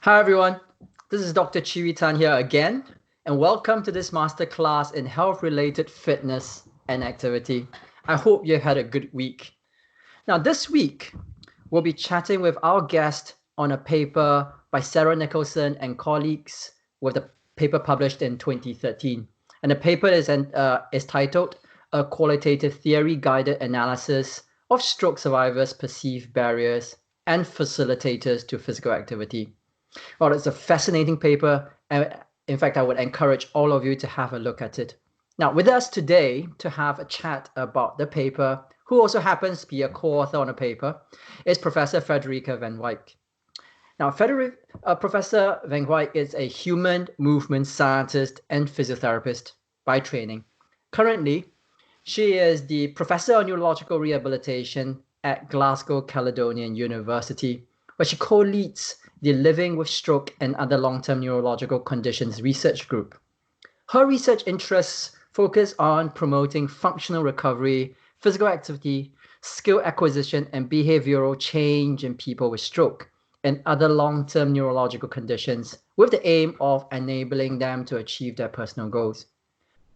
Hi everyone, this is Dr. Chee-Wee here again, and welcome to this masterclass in health-related fitness and activity. I hope you had a good week. Now this week, we'll be chatting with our guest on a paper by Sarah Nicholson and colleagues with a paper published in 2013. And the paper is titled A Qualitative Theory-Guided Analysis of Stroke Survivors' Perceived Barriers and Facilitators to Physical Activity. Well, it's a fascinating paper, and in fact, I would encourage all of you to have a look at it. Now, with us today to have a chat about the paper, who also happens to be a co-author on the paper, is Professor Frederike van Wijck. Now, Professor van Wijck is a human movement scientist and physiotherapist by training. Currently, she is the Professor of Neurological Rehabilitation at Glasgow Caledonian University, where she co-leads the Living with Stroke and Other Long-Term Neurological Conditions research group. Her research interests focus on promoting functional recovery, physical activity, skill acquisition, and behavioral change in people with stroke and other long-term neurological conditions with the aim of enabling them to achieve their personal goals.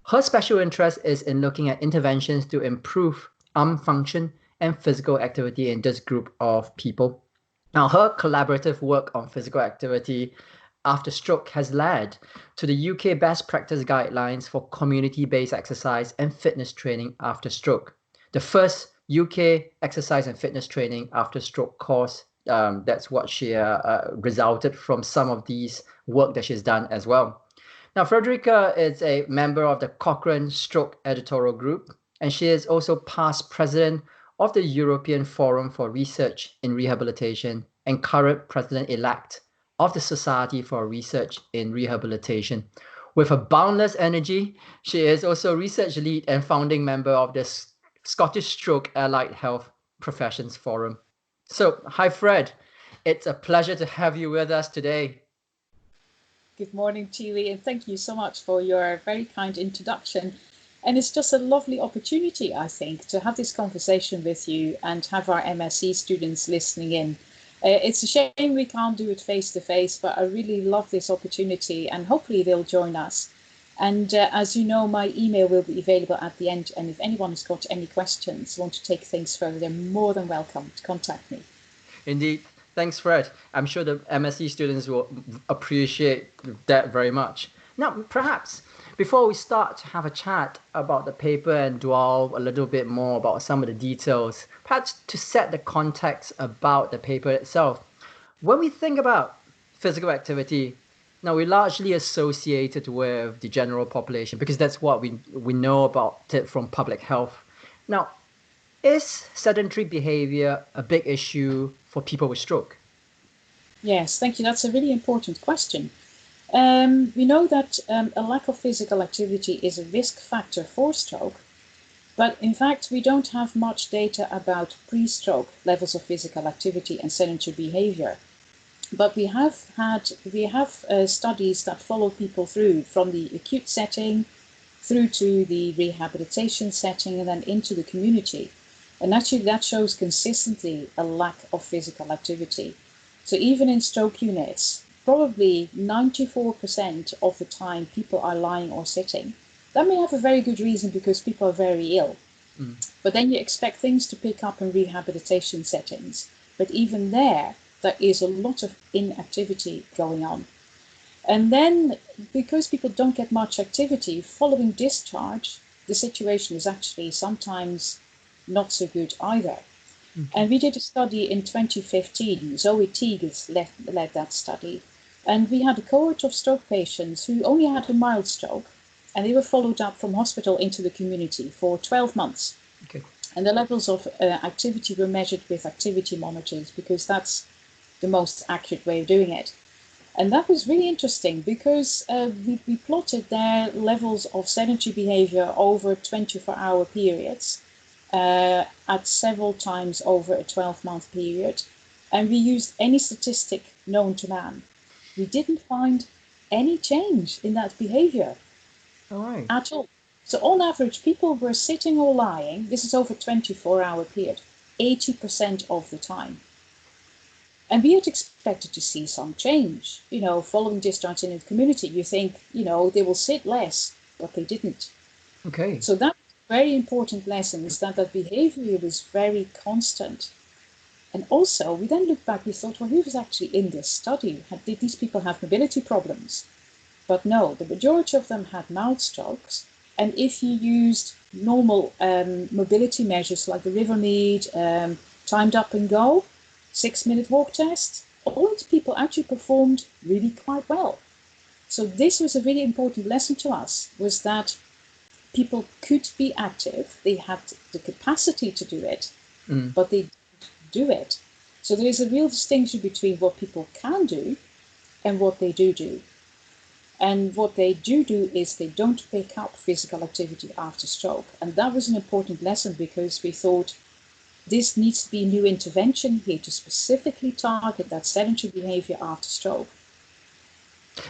Her special interest is in looking at interventions to improve arm function and physical activity in this group of people. Now, her collaborative work on physical activity after stroke has led to the UK Best Practice Guidelines for Community-Based Exercise and Fitness Training after Stroke, the first UK exercise and fitness training after stroke course. That's what she resulted from some of these work that she's done as well. Now, Frederike is a member of the Cochrane Stroke Editorial Group, and she is also past president of the European Forum for Research in Rehabilitation and current president-elect of the Society for Research in Rehabilitation. With her boundless energy, she is also research lead and founding member of the Scottish Stroke Allied Health Professions Forum. So, hi Fred, it's a pleasure to have you with us today. Good morning, Chee-Wee, and thank you so much for your very kind introduction. And it's just a lovely opportunity, I think, to have this conversation with you and have our MSc students listening in. It's a shame we can't do it face to face, but I really love this opportunity and hopefully they'll join us. And as you know, my email will be available at the end. And if anyone has got any questions, want to take things further, they're more than welcome to contact me. Indeed. Thanks, Fred. I'm sure the MSc students will appreciate that very much. Now, perhaps before we start to have a chat about the paper and dwell a little bit more about some of the details, perhaps to set the context about the paper itself. When we think about physical activity, now we largely associate it with the general population because that's what we know about it from public health. Now, is sedentary behavior a big issue for people with stroke? Yes, thank you. That's a really important question. We know that a lack of physical activity is a risk factor for stroke, but in fact, we don't have much data about pre-stroke levels of physical activity and sedentary behavior. But we have studies that follow people through from the acute setting through to the rehabilitation setting and then into the community. And actually that shows consistently a lack of physical activity. So even in stroke units, probably 94% of the time people are lying or sitting. That may have a very good reason because people are very ill. But then you expect things to pick up in rehabilitation settings. But even there is a lot of inactivity going on. And then because people don't get much activity following discharge, the situation is actually sometimes not so good either. And we did a study in 2015. Zoe Teagues led that study. And we had a cohort of stroke patients who only had a mild stroke, and they were followed up from hospital into the community for 12 months. Okay. And the levels of activity were measured with activity monitors because that's the most accurate way of doing it. And that was really interesting because we plotted their levels of sedentary behavior over 24-hour periods. At several times over a 12-month period, and we used any statistic known to man. We didn't find any change in that behavior at all. So on average, people were sitting or lying, this is over a 24-hour period, 80% of the time. And we had expected to see some change, following discharge in the community. You think, they will sit less, but they didn't. Okay. So that very important lesson is that behavior was very constant. And also, we then looked back, we thought, well, who was actually in this study? Did these people have mobility problems? But no, the majority of them had mild strokes. And if you used normal mobility measures like the Rivermead, timed up and go, 6-minute walk test, all these people actually performed really quite well. So this was a really important lesson to us, was that people could be active, they had the capacity to do it, but they didn't do it. So there is a real distinction between what people can do and what they do. And what they do is they don't pick up physical activity after stroke. And that was an important lesson, because we thought this needs to be a new intervention here to specifically target that sedentary behavior after stroke.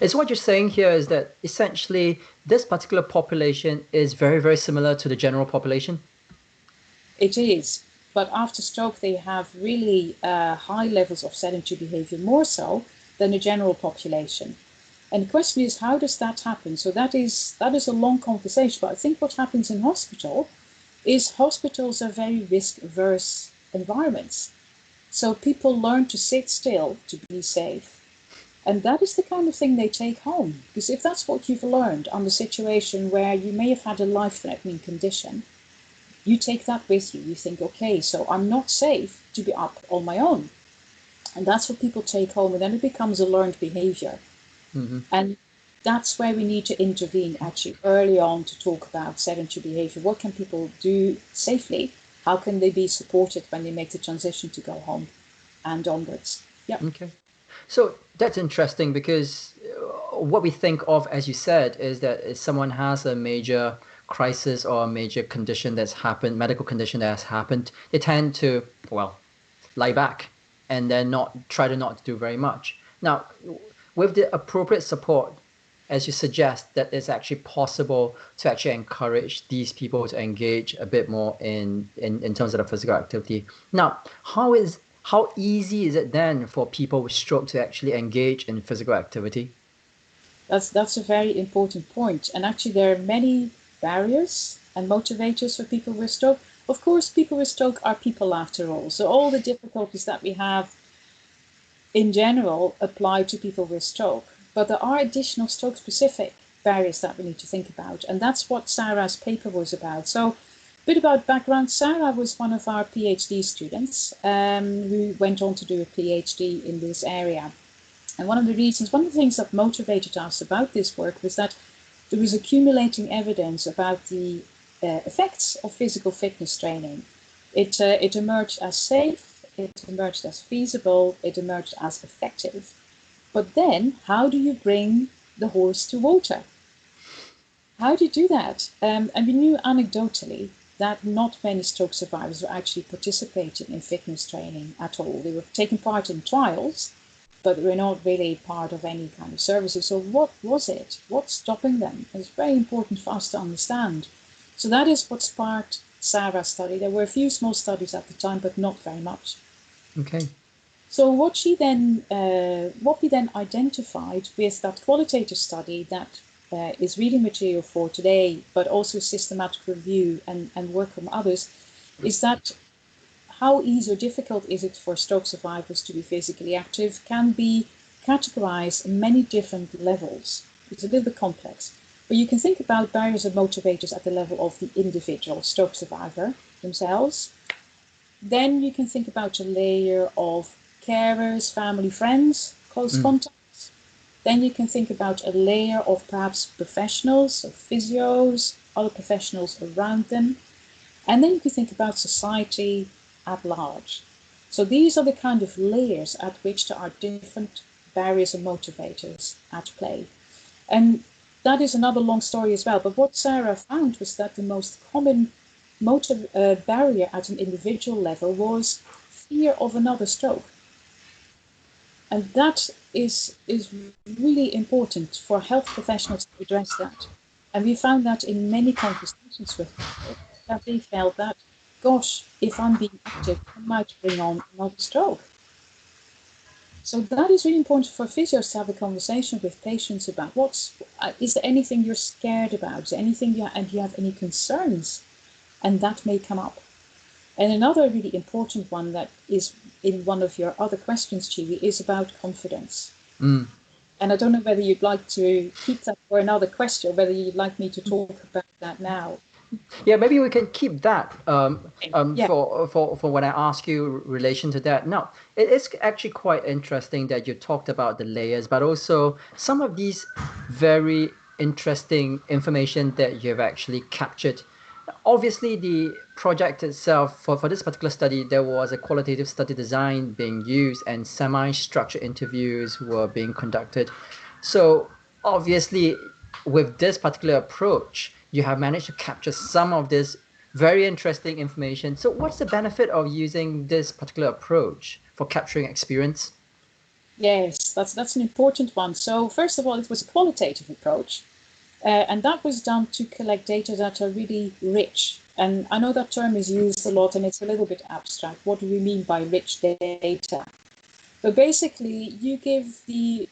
Is what you're saying here is that essentially this particular population is very, very similar to the general population? It is. But after stroke, they have really high levels of sedentary behavior, more so than the general population. And the question is, how does that happen? So that is a long conversation. But I think what happens in hospital is hospitals are very risk-averse environments. So people learn to sit still to be safe. And that is the kind of thing they take home. Because if that's what you've learned on the situation where you may have had a life-threatening condition, you take that with you. You think, okay, so I'm not safe to be up on my own. And that's what people take home. And then it becomes a learned behavior. Mm-hmm. And that's where we need to intervene actually early on to talk about sedentary behavior. What can people do safely? How can they be supported when they make the transition to go home and onwards? Yeah. Okay. So that's interesting, because what we think of, as you said, is that if someone has a major crisis or a major condition that's happened, medical condition that has happened, they tend to, lie back and then try to not do very much. Now, with the appropriate support, as you suggest, that it's actually possible to actually encourage these people to engage a bit more in terms of the physical activity. Now, how easy is it then for people with stroke to actually engage in physical activity? That's a very important point. And actually, there are many barriers and motivators for people with stroke. Of course, people with stroke are people after all. So all the difficulties that we have in general apply to people with stroke. But there are additional stroke-specific barriers that we need to think about. And that's what Sarah's paper was about. So a bit about background. Sarah was one of our PhD students who went on to do a PhD in this area. And one of the things that motivated us about this work was that there was accumulating evidence about the effects of physical fitness training. It emerged as safe, it emerged as feasible, it emerged as effective. But then, how do you bring the horse to water? How do you do that? And we knew anecdotally that not many stroke survivors were actually participating in fitness training at all. They were taking part in trials, but they were not really part of any kind of services. So what was it? What's stopping them? It's very important for us to understand. So that is what sparked Sarah's study. There were a few small studies at the time, but not very much. Okay. So what we then identified with that qualitative study that is reading material for today, but also systematic review and work from others, is that how easy or difficult is it for stroke survivors to be physically active can be categorized in many different levels. It's a little bit complex. But you can think about barriers and motivators at the level of the individual stroke survivor themselves. Then you can think about a layer of carers, family, friends, close contacts. Then you can think about a layer of perhaps professionals, so physios, other professionals around them. And then you can think about society at large. So these are the kind of layers at which there are different barriers and motivators at play. And that is another long story as well. But what Sarah found was that the most common barrier at an individual level was fear of another stroke. And that is really important for health professionals to address that. And we found that in many conversations with people, that they felt that, gosh, if I'm being active, I might bring on another stroke. So that is really important for physios to have a conversation with patients about is there anything you're scared about? Is there anything and you have any concerns? And that may come up. And another really important one that is in one of your other questions, Chee-Wee, is about confidence. Mm. And I don't know whether you'd like to keep that for another question, or whether you'd like me to talk about that now. Yeah, maybe we can keep that Yeah. for when I ask you relation to that. Now, it is actually quite interesting that you talked about the layers, but also some of these very interesting information that you've actually captured. Obviously, the project itself, for this particular study, there was a qualitative study design being used and semi-structured interviews were being conducted. So obviously, with this particular approach, you have managed to capture some of this very interesting information. So what's the benefit of using this particular approach for capturing experience? Yes, that's an important one. So first of all, it was a qualitative approach. And that was done to collect data that are really rich. And I know that term is used a lot and it's a little bit abstract. What do we mean by rich data? But basically, you give the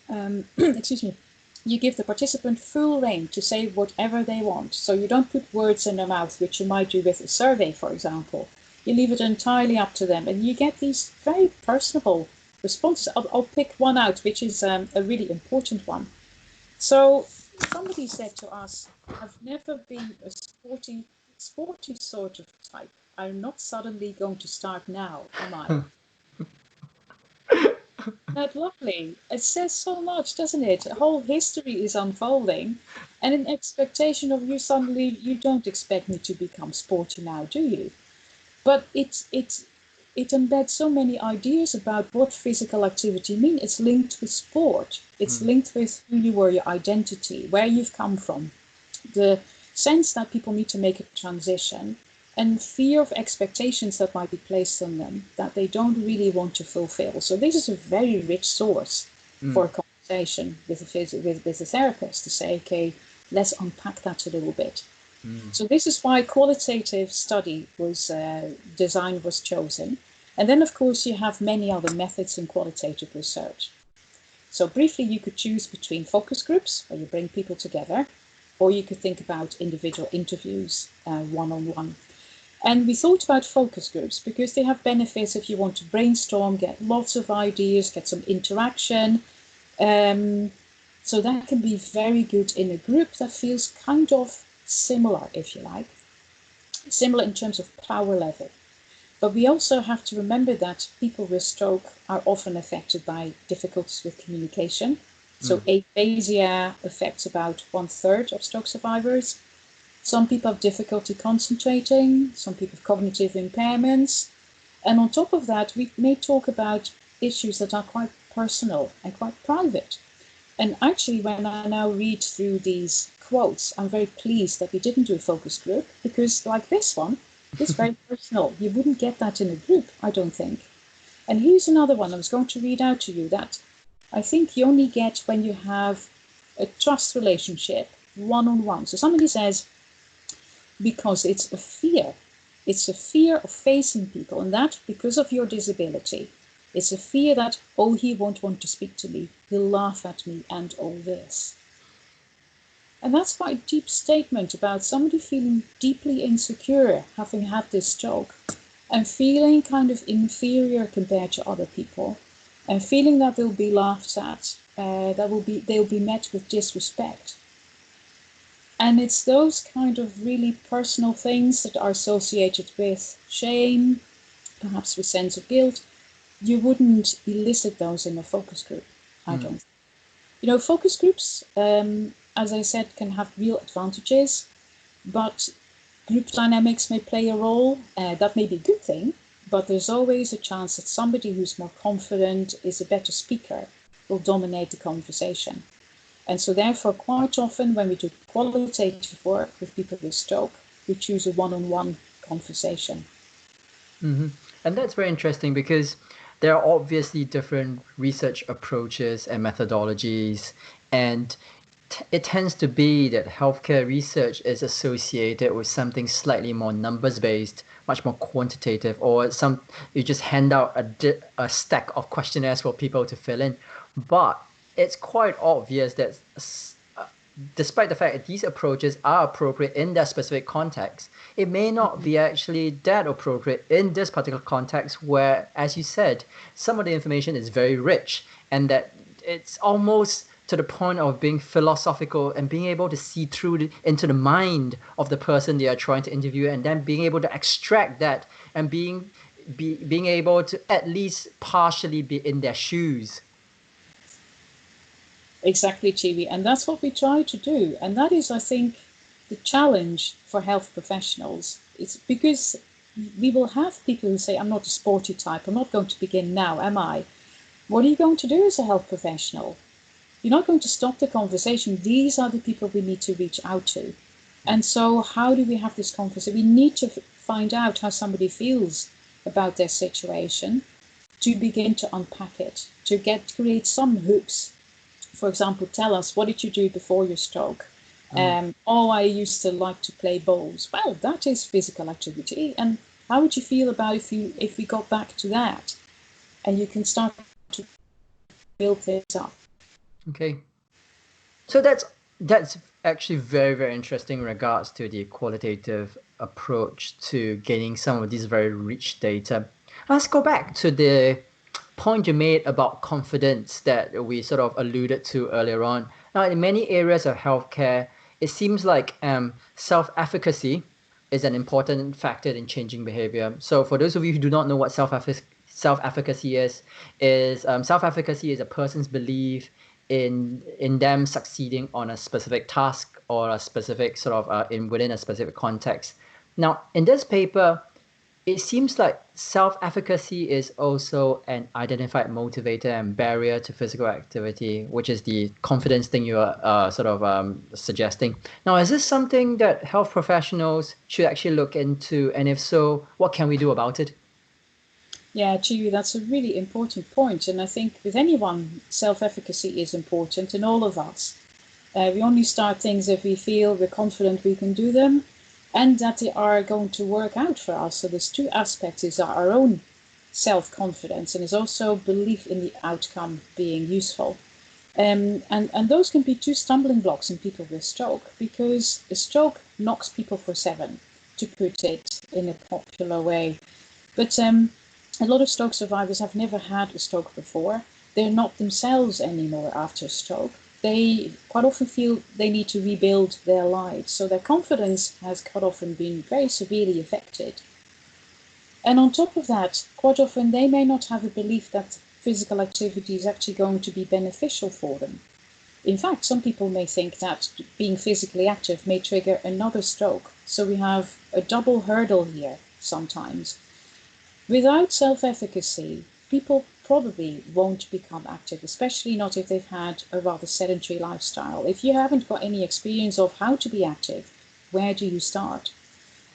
you give the participant full rein to say whatever they want. So you don't put words in their mouth, which you might do with a survey, for example. You leave it entirely up to them, and you get these very personable responses. I'll pick one out, which is a really important one. So somebody said to us, I've never been a sporty sort of type. I'm not suddenly going to start now, am I? That's lovely. It says so much, doesn't it? A whole history is unfolding, and an expectation of you suddenly, you don't expect me to become sporty now, do you? But it embeds so many ideas about what physical activity means. It's linked with sport. It's linked with who you were, your identity, where you've come from, the sense that people need to make a transition, and fear of expectations that might be placed on them that they don't really want to fulfill. So this is a very rich source for a conversation with a therapist to say, okay, let's unpack that a little bit. So this is why qualitative study design was chosen. And then, of course, you have many other methods in qualitative research. So briefly, you could choose between focus groups, where you bring people together, or you could think about individual interviews, one-on-one. And we thought about focus groups because they have benefits if you want to brainstorm, get lots of ideas, get some interaction. So that can be very good in a group that feels kind of similar, if you like, similar in terms of power level. But we also have to remember that people with stroke are often affected by difficulties with communication. So aphasia affects about 1/3 of stroke survivors. Some people have difficulty concentrating, some people have cognitive impairments. And on top of that, we may talk about issues that are quite personal and quite private. And actually, when I now read through these quotes, I'm very pleased that we didn't do a focus group, because like this one, it's very personal. You wouldn't get that in a group, I don't think. And here's another one I was going to read out to you that I think you only get when you have a trust relationship, one-on-one. So somebody says, because it's a fear. It's a fear of facing people, and that because of your disability. It's a fear that, oh, he won't want to speak to me, he'll laugh at me, and all this. And that's quite a deep statement about somebody feeling deeply insecure, having had this stroke, and feeling kind of inferior compared to other people, and feeling that they'll be laughed at, they'll be met with disrespect. And it's those kind of really personal things that are associated with shame, perhaps with sense of guilt. You wouldn't elicit those in a focus group, I don't. You know, focus groups, as I said, can have real advantages, but group dynamics may play a role. That may be a good thing, but there's always a chance that somebody who's more confident, is a better speaker, will dominate the conversation. And so therefore, quite often when we do qualitative work with people with stroke, we choose a one-on-one conversation. And that's very interesting because there are obviously different research approaches and methodologies. And it tends to be that healthcare research is associated with something slightly more numbers based, much more quantitative, or you just hand out a stack of questionnaires for people to fill in. But it's quite obvious that despite the fact that these approaches are appropriate in their specific context, it may not be actually that appropriate in this particular context where, as you said, some of the information is very rich and that it's almost to the point of being philosophical and being able to see through into the mind of the person they are trying to interview and then being able to extract that and being able to at least partially be in their shoes. Exactly, Chee-Wee. And that's what we try to do. And that is, I think, the challenge for health professionals. It's because we will have people who say, I'm not a sporty type. I'm not going to begin now, am I? What are you going to do as a health professional? You're not going to stop the conversation. These are the people we need to reach out to. And so how do we have this conversation? We need to find out how somebody feels about their situation to begin to unpack it, to create some hooks. For example, tell us, what did you do before your stroke? Oh, I used to like to play bowls. Well, that is physical activity. And how would you feel about if we got back to that? And you can start to build things up. Okay. So that's actually very, very interesting in regards to the qualitative approach to getting some of these very rich data. Let's go back to the point you made about confidence that we sort of alluded to earlier on. Now, in many areas of healthcare, it seems like self-efficacy is an important factor in changing behavior. So for those of you who do not know what self-efficacy is self-efficacy is a person's belief in them succeeding on a specific task or a specific sort of within a specific context. Now, in this paper, it seems like self-efficacy is also an identified motivator and barrier to physical activity, which is the confidence thing you are suggesting. Now, is this something that health professionals should actually look into? And if so, what can we do about it? Yeah, Chee-Wee, that's a really important point. And I think with anyone, self-efficacy is important in all of us. We only start things if we feel we're confident we can do them and that they are going to work out for us. So there's two aspects: is our own self-confidence and is also belief in the outcome being useful. And those can be two stumbling blocks in people with stroke, because a stroke knocks people for seven, to put it in a popular way. But a lot of stroke survivors have never had a stroke before. They're not themselves anymore after a stroke. They quite often feel they need to rebuild their lives. So their confidence has quite often been very severely affected. And on top of that, quite often they may not have a belief that physical activity is actually going to be beneficial for them. In fact, some people may think that being physically active may trigger another stroke. So we have a double hurdle here sometimes. Without self-efficacy, people probably won't become active, especially not if they've had a rather sedentary lifestyle. If you haven't got any experience of how to be active, where do you start?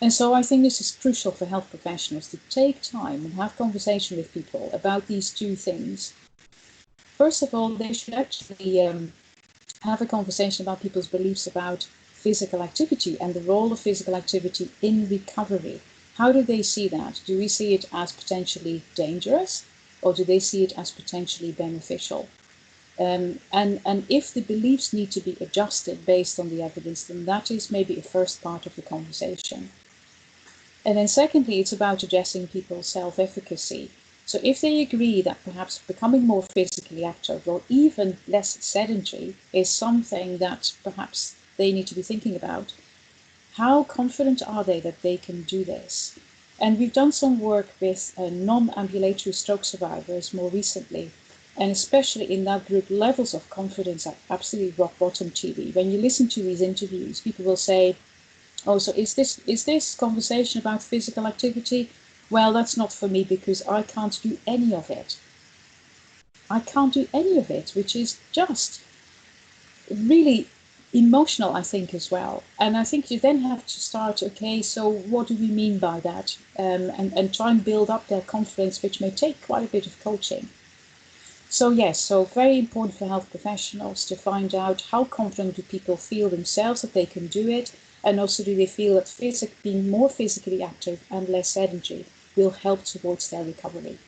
And so I think this is crucial for health professionals to take time and have conversation with people about these two things. First of all, they should actually have a conversation about people's beliefs about physical activity and the role of physical activity in recovery. How do they see that? Do we see it as potentially dangerous, or do they see it as potentially beneficial? And if the beliefs need to be adjusted based on the evidence, then that is maybe a first part of the conversation. And then secondly, it's about addressing people's self-efficacy. So if they agree that perhaps becoming more physically active or even less sedentary is something that perhaps they need to be thinking about, how confident are they that they can do this? And we've done some work with non-ambulatory stroke survivors more recently, and especially in that group, levels of confidence are absolutely rock bottom, Chee-Wee. When you listen to these interviews, people will say, oh, so is this conversation about physical activity? Well, that's not for me because I can't do any of it. I can't do any of it, which is just really emotional, I think, as well. And I think you then have to start, okay, so what do we mean by that? And try and build up their confidence, which may take quite a bit of coaching. So yes, so very important for health professionals to find out how confident do people feel themselves that they can do it, and also do they feel that being more physically active and less sedentary will help towards their recovery.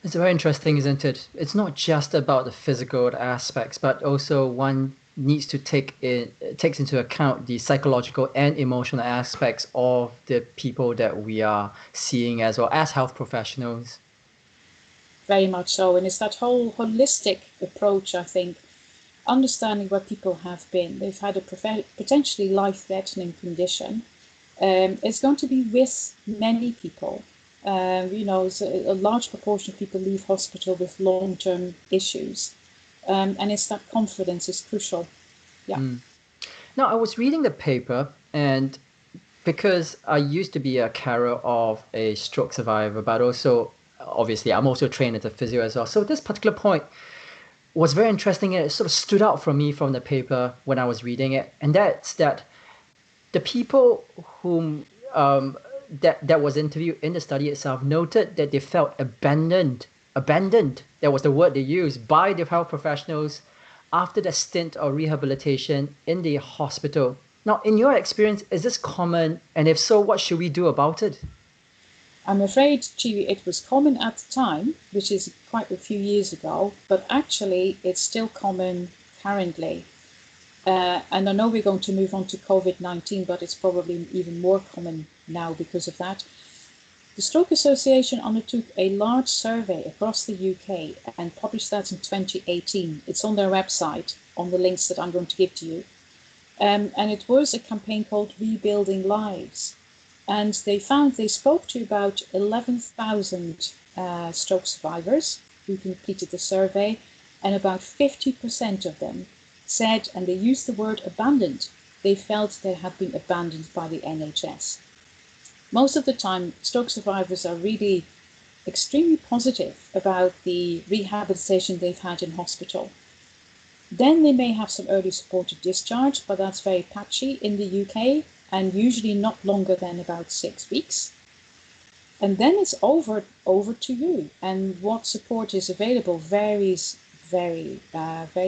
It's very interesting, isn't it? It's not just about the physical aspects, but also one needs to takes into account the psychological and emotional aspects of the people that we are seeing as well as health professionals. Very much so, and it's that whole holistic approach, I think, understanding where people have been. They've had a potentially life-threatening condition. It's going to be with many people. A large proportion of people leave hospital with long-term issues, and it's that confidence is crucial. Yeah. Now, I was reading the paper, and because I used to be a carer of a stroke survivor, but also obviously I'm also trained as a physio as well. So this particular point was very interesting and it sort of stood out for me from the paper when I was reading it, and that's that the people whom that was interviewed in the study itself noted that they felt abandoned, that was the word they used, by the health professionals after the stint of rehabilitation in the hospital. Now, in your experience, is this common, and if so, what should we do about it? I'm afraid, Chee-Wee, it was common at the time, which is quite a few years ago, but actually it's still common currently. And I know we're going to move on to COVID-19, but it's probably even more common now because of that. The Stroke Association undertook a large survey across the UK and published that in 2018. It's on their website, on the links that I'm going to give to you. And it was a campaign called Rebuilding Lives. And they spoke to about 11,000 stroke survivors who completed the survey, and about 50% of them said, and they used the word abandoned, they felt they had been abandoned by the NHS. Most of the time, stroke survivors are really extremely positive about the rehabilitation they've had in hospital. Then they may have some early supported discharge, but that's very patchy in the UK and usually not longer than about 6 weeks. And then it's over to you. And what support is available varies very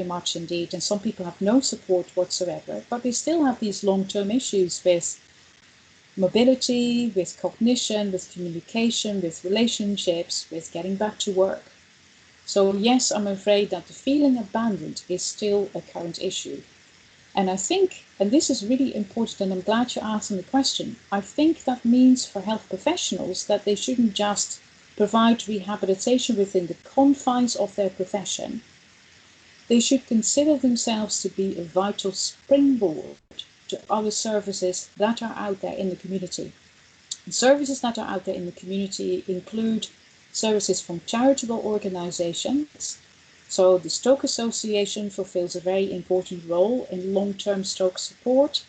much indeed. And some people have no support whatsoever, but they still have these long-term issues with mobility, with cognition, with communication, with relationships, with getting back to work. So yes, I'm afraid that the feeling abandoned is still a current issue. And I think, and this is really important, and I'm glad you're asking the question, I think that means for health professionals that they shouldn't just provide rehabilitation within the confines of their profession. They should consider themselves to be a vital springboard to other services that are out there in the community. And services that are out there in the community include services from charitable organisations. So the Stroke Association fulfills a very important role in long-term stroke support.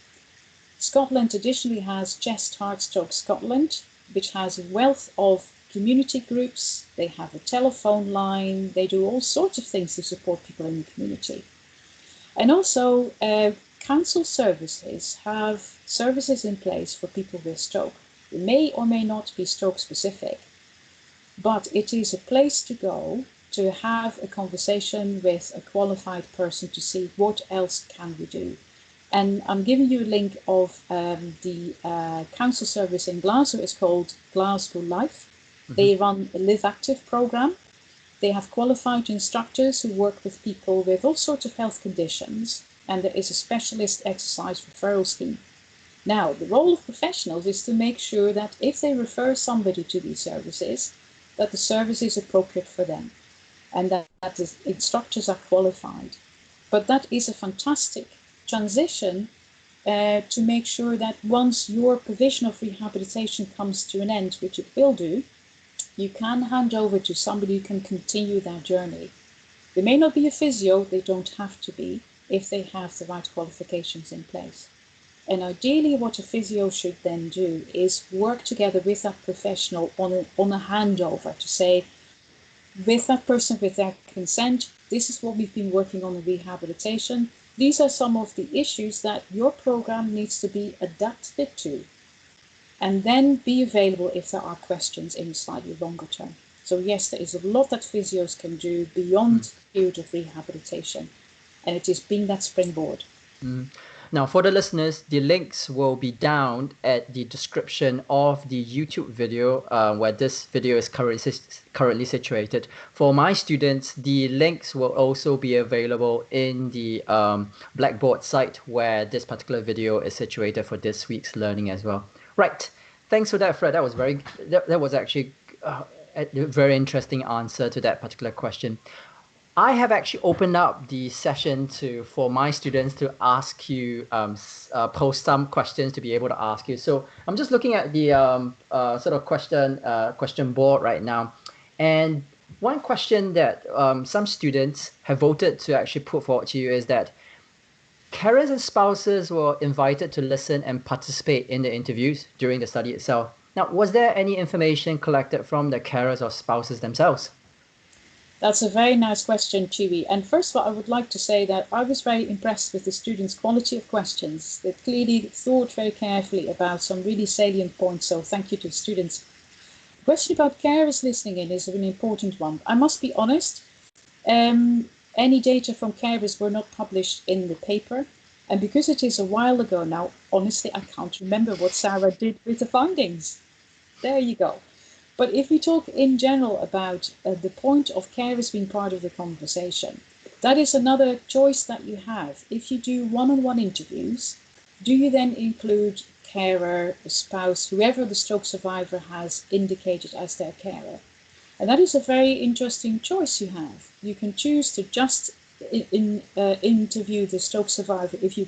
Scotland additionally has Chest Heart Stroke Scotland, which has a wealth of community groups. They have a telephone line. They do all sorts of things to support people in the community. And also council services have services in place for people with stroke. They may or may not be stroke specific, but it is a place to go to have a conversation with a qualified person to see what else can we do. And I'm giving you a link of the council service in Glasgow. It's called Glasgow Life. Mm-hmm. They run a Live Active program. They have qualified instructors who work with people with all sorts of health conditions, and there is a specialist exercise referral scheme. Now, the role of professionals is to make sure that if they refer somebody to these services, that the service is appropriate for them, and that the instructors are qualified. But that is a fantastic transition to make sure that once your provision of rehabilitation comes to an end, which it will do, you can hand over to somebody who can continue that journey. They may not be a physio, they don't have to be, if they have the right qualifications in place. And ideally what a physio should then do is work together with that professional on a handover to say, with that person, with their consent, this is what we've been working on in rehabilitation. These are some of the issues that your program needs to be adapted to, and then be available if there are questions in slightly longer term. So yes, there is a lot that physios can do beyond the field of rehabilitation, and it is being that springboard. Now, for the listeners, the links will be down at the description of the YouTube video where this video is currently situated. For my students, the links will also be available in the Blackboard site where this particular video is situated for this week's learning as well. Right. Thanks for that, Fred. That was actually a very interesting answer to that particular question. I have actually opened up the session for my students to ask you, post some questions to be able to ask you. So I'm just looking at the sort of question board right now. And one question that some students have voted to actually put forward to you is that carers and spouses were invited to listen and participate in the interviews during the study itself. Now, was there any information collected from the carers or spouses themselves? That's a very nice question, Chee-Wee. And first of all, I would like to say that I was very impressed with the students' quality of questions. They clearly thought very carefully about some really salient points, so thank you to the students. The question about carers listening in is an important one. I must be honest, any data from carers were not published in the paper. And because it is a while ago now, honestly, I can't remember what Sarah did with the findings. There you go. But if we talk in general about the point of carers being part of the conversation, that is another choice that you have. If you do one-on-one interviews, do you then include carer, a spouse, whoever the stroke survivor has indicated as their carer? And that is a very interesting choice you have. You can choose to just interview the stroke survivor if you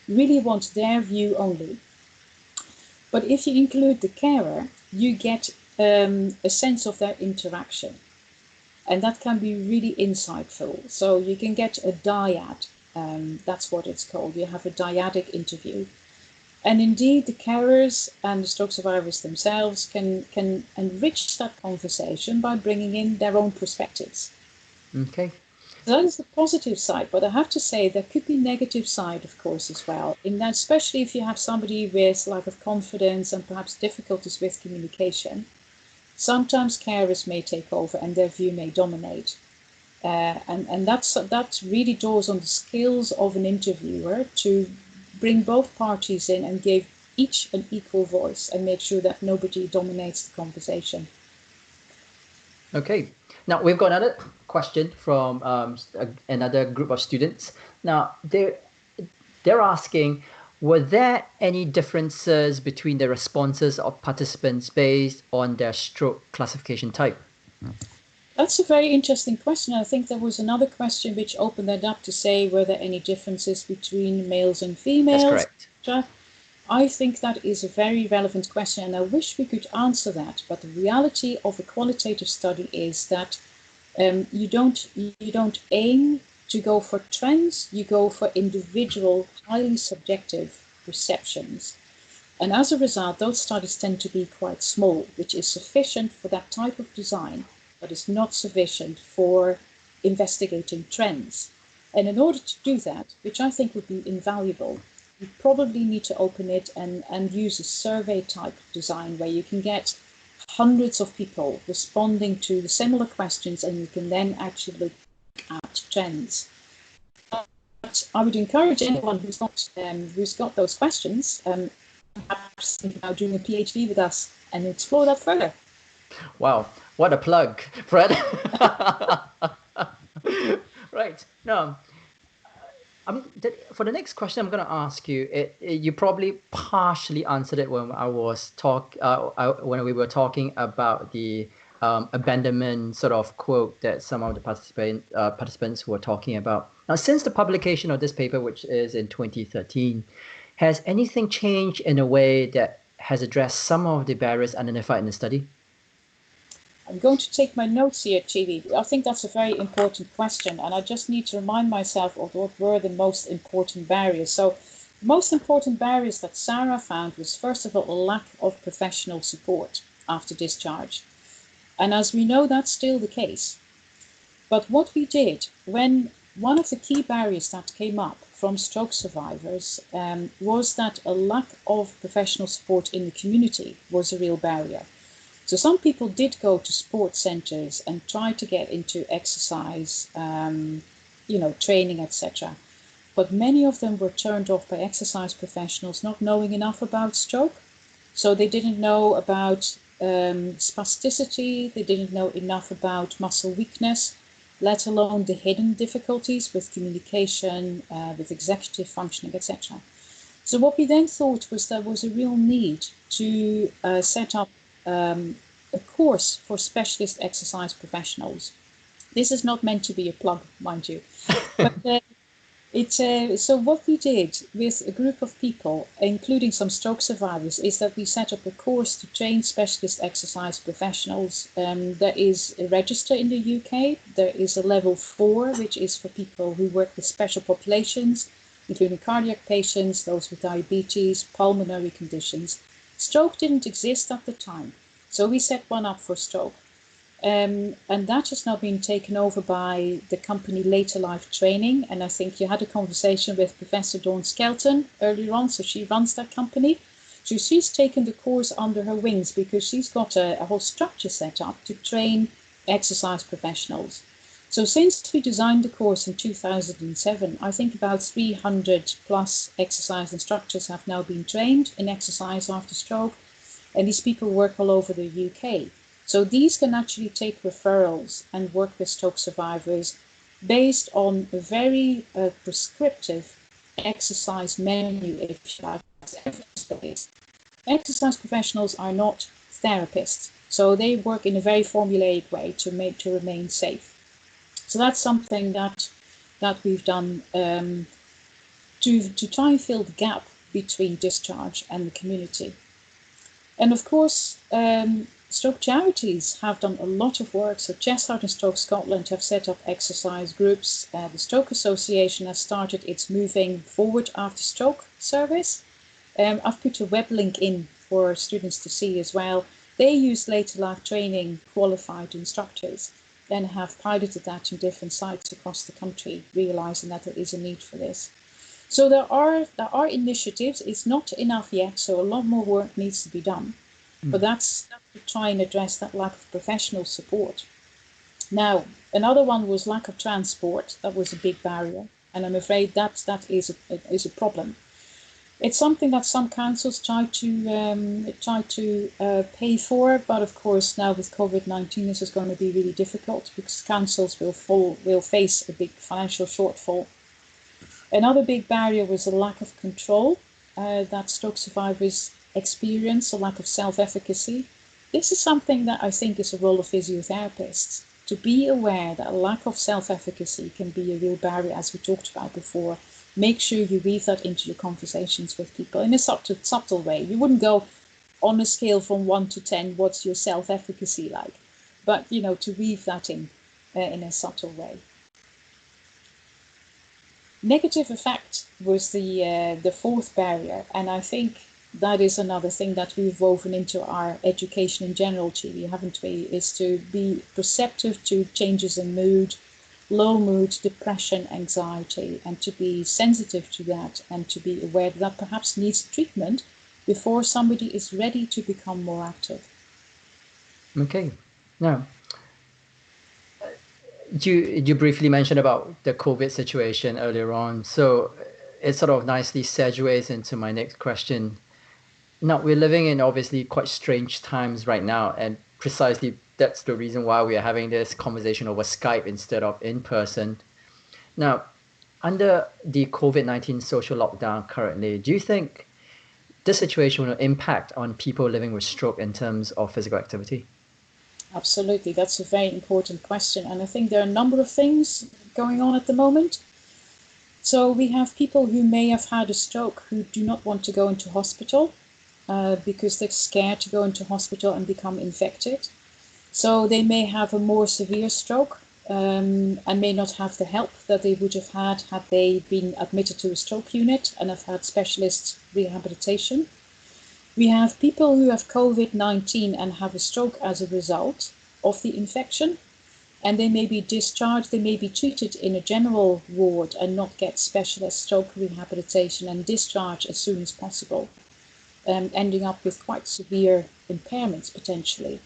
really want their view only. But if you include the carer, you get a sense of their interaction. And that can be really insightful. So you can get a dyad, that's what it's called. You have a dyadic interview. And indeed, the carers and the stroke survivors themselves can enrich that conversation by bringing in their own perspectives. Okay. So that is the positive side, but I have to say there could be negative side, of course, as well. In that, especially if you have somebody with lack of confidence and perhaps difficulties with communication, sometimes carers may take over and their view may dominate. And that really draws on the skills of an interviewer to bring both parties in and give each an equal voice and make sure that nobody dominates the conversation. Okay. Now, we've got another question from another group of students. Now, they're asking, were there any differences between the responses of participants based on their stroke classification type? That's a very interesting question. I think there was another question which opened that up to say, were there any differences between males and females? That's correct. I think that is a very relevant question, and I wish we could answer that. But the reality of a qualitative study is that you don't aim to go for trends, you go for individual, highly subjective perceptions. And as a result, those studies tend to be quite small, which is sufficient for that type of design, but is not sufficient for investigating trends. And in order to do that, which I think would be invaluable, you probably need to open it and use a survey type design where you can get hundreds of people responding to the similar questions, and you can then actually look at trends. But I would encourage anyone who's got those questions, perhaps think about doing a PhD with us and explore that further. Wow, what a plug, Fred. Right. Now, for the next question I'm going to ask you, you probably partially answered it when when we were talking about the abandonment sort of quote that some of the participants were talking about. Now, since the publication of this paper, which is in 2013, has anything changed in a way that has addressed some of the barriers identified in the study? I'm going to take my notes here, Chee-Wee. I think that's a very important question, and I just need to remind myself of what were the most important barriers. So, the most important barriers that Sarah found was, first of all, a lack of professional support after discharge. And as we know, that's still the case. But what we did, when one of the key barriers that came up from stroke survivors was that a lack of professional support in the community was a real barrier. So some people did go to sports centers and try to get into exercise, training, etc. But many of them were turned off by exercise professionals not knowing enough about stroke. So they didn't know about spasticity, they didn't know enough about muscle weakness, let alone the hidden difficulties with communication, with executive functioning, etc. So what we then thought was there was a real need to set up a course for specialist exercise professionals. This is not meant to be a plug, mind you, but so what we did with a group of people, including some stroke survivors, is that we set up a course to train specialist exercise professionals. There is a register in the UK. There is a level 4, which is for people who work with special populations, including cardiac patients, those with diabetes, pulmonary conditions. Stroke didn't exist at the time, so we set one up for stroke. And that has now been taken over by the company Later Life Training. And I think you had a conversation with Professor Dawn Skelton earlier on, so she runs that company. So she's taken the course under her wings because she's got a whole structure set up to train exercise professionals. So since we designed the course in 2007, I think about 300 plus exercise instructors have now been trained in exercise after stroke. And these people work all over the UK. So these can actually take referrals and work with stroke survivors based on a very prescriptive exercise menu, if you like, evidence-based. Exercise professionals are not therapists, so they work in a very formulaic way to remain safe. So that's something that we've done to try and fill the gap between discharge and the community. And of course, stroke charities have done a lot of work. So Chest Heart and Stroke Scotland have set up exercise groups. The Stroke Association has started its Moving Forward After Stroke service. I've put a web link in for students to see as well. They use Later Life Training qualified instructors and have piloted that in different sites across the country, realizing that there is a need for this. So there are initiatives. It's not enough yet, so a lot more work needs to be done. But that's to try and address that lack of professional support. Now, another one was lack of transport. That was a big barrier, and I'm afraid that is a problem. It's something that some councils try to pay for, but of course now with COVID-19 this is going to be really difficult because councils will face a big financial shortfall. Another big barrier was a lack of control that stroke survivors experience, a lack of self-efficacy. This is something that I think is a role of physiotherapists, to be aware that a lack of self-efficacy can be a real barrier, as we talked about before. Make sure you weave that into your conversations with people in a subtle way. You wouldn't go on a scale from 1 to 10, what's your self-efficacy like? But, to weave that in a subtle way. Negative effect was the fourth barrier, and I think that is another thing that we've woven into our education in general, Chee-Wee, haven't we? Is to be perceptive to changes in mood, low mood, depression, anxiety, and to be sensitive to that and to be aware that perhaps needs treatment before somebody is ready to become more active. Okay. Now, you briefly mentioned about the COVID situation earlier on, so it sort of nicely segues into my next question. Now, we're living in obviously quite strange times right now, and precisely that's the reason why we are having this conversation over Skype instead of in person. Now, under the COVID-19 social lockdown currently, do you think this situation will impact on people living with stroke in terms of physical activity? Absolutely, that's a very important question, and I think there are a number of things going on at the moment. So we have people who may have had a stroke who do not want to go into hospital because they're scared to go into hospital and become infected. So they may have a more severe stroke and may not have the help that they would have had they been admitted to a stroke unit and have had specialist rehabilitation. We have people who have COVID-19 and have a stroke as a result of the infection, and they may be discharged, they may be treated in a general ward and not get specialist stroke rehabilitation and discharged as soon as possible, ending up with quite severe impairments potentially.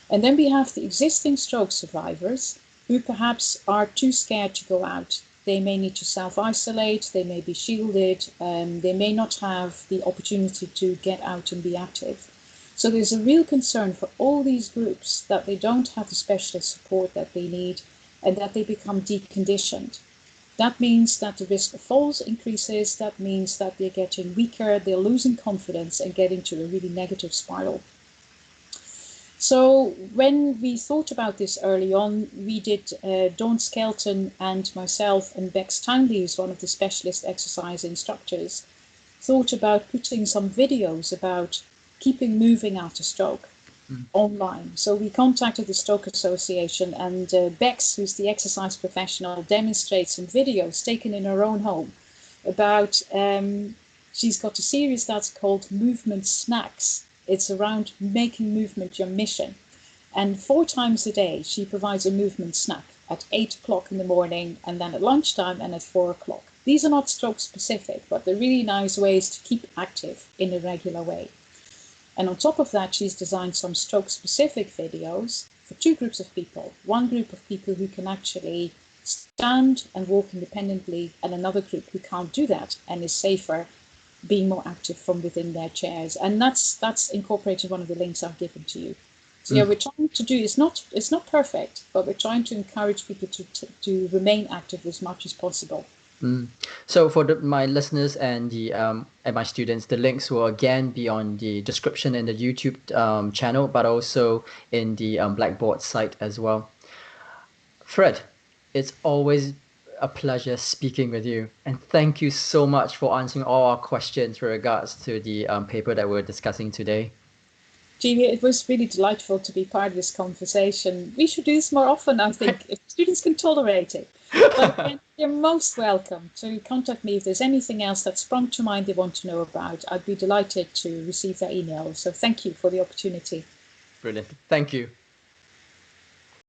And then we have the existing stroke survivors who perhaps are too scared to go out. They may need to self-isolate, they may be shielded, they may not have the opportunity to get out and be active. So there's a real concern for all these groups that they don't have the specialist support that they need and that they become deconditioned. That means that the risk of falls increases, that means that they're getting weaker, they're losing confidence and get into a really negative spiral. So when we thought about this early on, we did, Dawn Skelton and myself and Bex Townley, who's one of the specialist exercise instructors, thought about putting some videos about keeping moving after stroke online. So we contacted the Stroke Association, and Bex, who's the exercise professional, demonstrates some videos taken in her own home about, she's got a series that's called Movement Snacks. It's around making movement your mission. And 4 times a day, she provides a movement snack at 8 o'clock in the morning, and then at lunchtime and at 4 o'clock. These are not stroke specific, but they're really nice ways to keep active in a regular way. And on top of that, she's designed some stroke specific videos for 2 groups of people. One group of people who can actually stand and walk independently, and another group who can't do that and is safer being more active from within their chairs. And that's incorporated one of the links I've given to you. So yeah, we're trying to do, it's not perfect, but we're trying to encourage people to remain active as much as possible. So for my listeners and my students, the links will again be on the description in the YouTube channel, but also in the Blackboard site as well. Fred, it's always a pleasure speaking with you, and thank you so much for answering all our questions with regards to the paper that we're discussing today. Chee-Wee, it was really delightful to be part of this conversation. We should do this more often, I think, if students can tolerate it. But again, you're most welcome to contact me if there's anything else that sprung to mind they want to know about. I'd be delighted to receive their email. So thank you for the opportunity. Brilliant. Thank you.